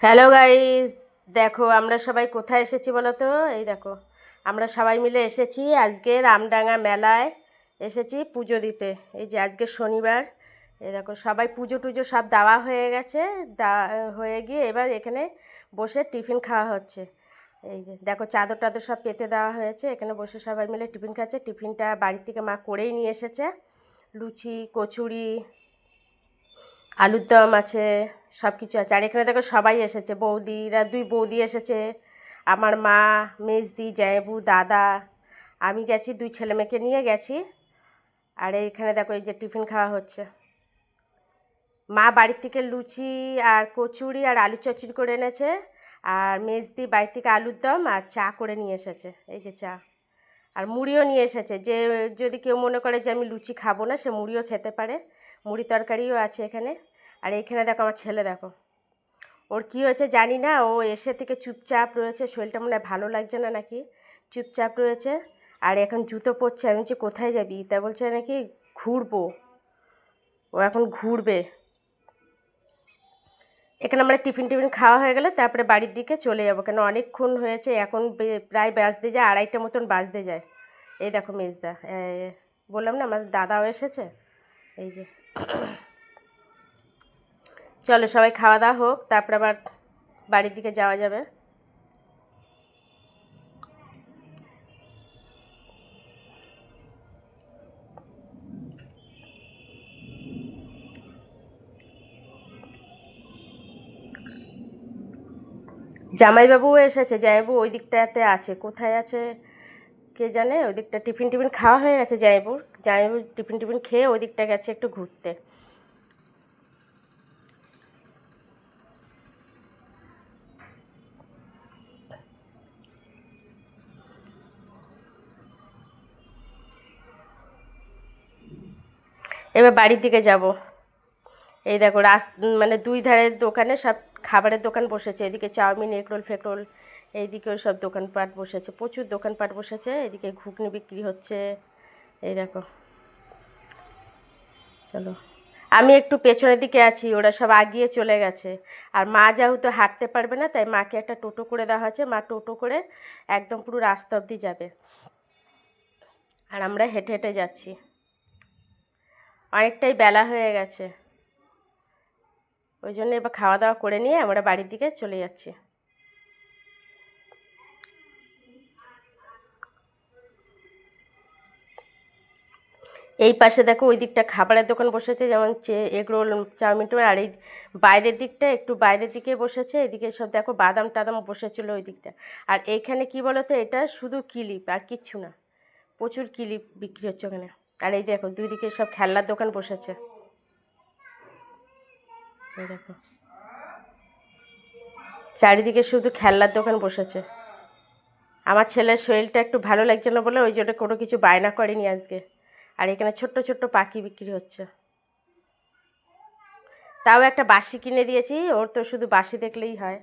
Hello guys, দেখো আমরা সবাই কোথায় এসেছি বলো তো। এই দেখো, আমরা সবাই মিলে এসেছি আজকে রামডাঙ্গা মেলায় এসেছি পুজো দিতে। এই যে আজকে শনিবার, এই দেখো সবাই পুজো টুজো সব দেওয়া হয়ে গেছে। হয়ে গিয়ে এবার এখানে বসে টিফিন খাওয়া হচ্ছে। এই যে দেখো চাদর টাদর সব পেতে দেওয়া হয়েছে, এখানে বসে সবাই মিলে টিফিন খাচ্ছে। টিফিনটা বাড়ি থেকে মা করেই নিয়ে এসেছে, লুচি কচুরি আলুর দম আছে, সব কিছু আছে। আর এখানে দেখো সবাই এসেছে, বৌদিরা, দুই বৌদি এসেছে, আমার মা, মেজদি, জায়েবু, দাদা, আমি গেছি, দুই ছেলে মেয়েকে নিয়ে গেছি। আর এইখানে দেখো এই যে টিফিন খাওয়া হচ্ছে। মা বাড়ির থেকে লুচি আর কচুরি আর আলু চচ্চড়ি করে এনেছে, আর মেজদি বাড়ি থেকে আলুর দম আর চা করে নিয়ে এসেছে। এই যে চা আর মুড়িও নিয়ে এসেছে, যে যদি কেউ মনে করে যে আমি লুচি খাবো না, সে মুড়িও খেতে পারে। মুড়ি তরকারিও আছে এখানে। আর এইখানে দেখো আমার ছেলে, দেখো ওর কী হয়েছে জানি না, ও এসে থেকে চুপচাপ রয়েছে, শরীরটা মনে হয় ভালো লাগছে না নাকি, চুপচাপ রয়েছে। আর এখন জুতো পরছে। আমি বলছি কোথায় যাবি, তা বলছে নাকি ঘুরবো, ও এখন ঘুরবে। এখানে আমরা টিফিন টিফিন খাওয়া হয়ে গেলে তারপরে বাড়ির দিকে চলে যাবো, কেন অনেকক্ষণ হয়েছে, এখন প্রায় বাজতে যায়, আড়াইটা মতন বাজতে যায়। এই দেখো মেজদা, বললাম না আমাদের দাদাও এসেছে। এই যে চলো সবাই খাওয়া দাওয়া হোক, তারপরে আবার বাড়ির দিকে যাওয়া যাবে। জামাইবাবুও এসেছে, জামাইবাবু ওই দিকটাতে আছে, কোথায় আছে কে জানে। ওই দিকটা টিফিন টিফিন খাওয়া হয়ে গেছে জামাইবাবুর, জামাইবাবু টিফিন টিফিন খেয়ে ওই দিকটা গেছে একটু ঘুরতে। এবার বাড়ির দিকে যাব। এই দেখো মানে দুই ধারের দোকানে সব খাবারের দোকান বসেছে, এদিকে চাউমিন এগরোল ফেগরোল, এইদিকেও সব দোকানপাট বসেছে, প্রচুর দোকানপাট বসেছে। এদিকে ঘুগনি বিক্রি হচ্ছে। এই দেখো, চলো আমি একটু পেছনের দিকে আছি, ওরা সব আগিয়ে চলে গেছে। আর মা যেহেতু হাঁটতে পারবে না, তাই মাকে একটা টোটো করে দেওয়া হয়েছে, মা টোটো করে একদম পুরো রাস্তা অবধি যাবে, আর আমরা হেঁটে হেঁটে যাচ্ছি। অনেকটাই বেলা হয়ে গেছে, ওই জন্য এবার খাওয়া দাওয়া করে নিয়ে আমরা বাড়ির দিকে চলে যাচ্ছি। এই পাশে দেখো ওই দিকটা খাবারের দোকান বসেছে, যেমন এগরোল চাউমিন টাউমিন। আর এই বাইরের দিকটা একটু বাইরের দিকে বসেছে, এদিকে সব দেখো বাদাম টাদাম বসেছিল ওই দিকটা। আর এইখানে কি বলতো, এটা শুধু ক্লিপ আর কিচ্ছু না, প্রচুর ক্লিপ বিক্রি হচ্ছে ওখানে। আর এই দেখো দুই দিকে সব খেলনার দোকান বসেছে। এই দেখো চারিদিকে শুধু খেলনার দোকান বসেছে। আমার ছেলের শরীরটা একটু ভালো লাগছে না বলে ওই জন্য কোনো কিছু বায়না করেনি আজকে। আর এখানে ছোট্ট ছোট্ট পাখি বিক্রি হচ্ছে। তাও একটা বাঁশি কিনে দিয়েছি, ওর তো শুধু বাঁশি দেখলেই হয়।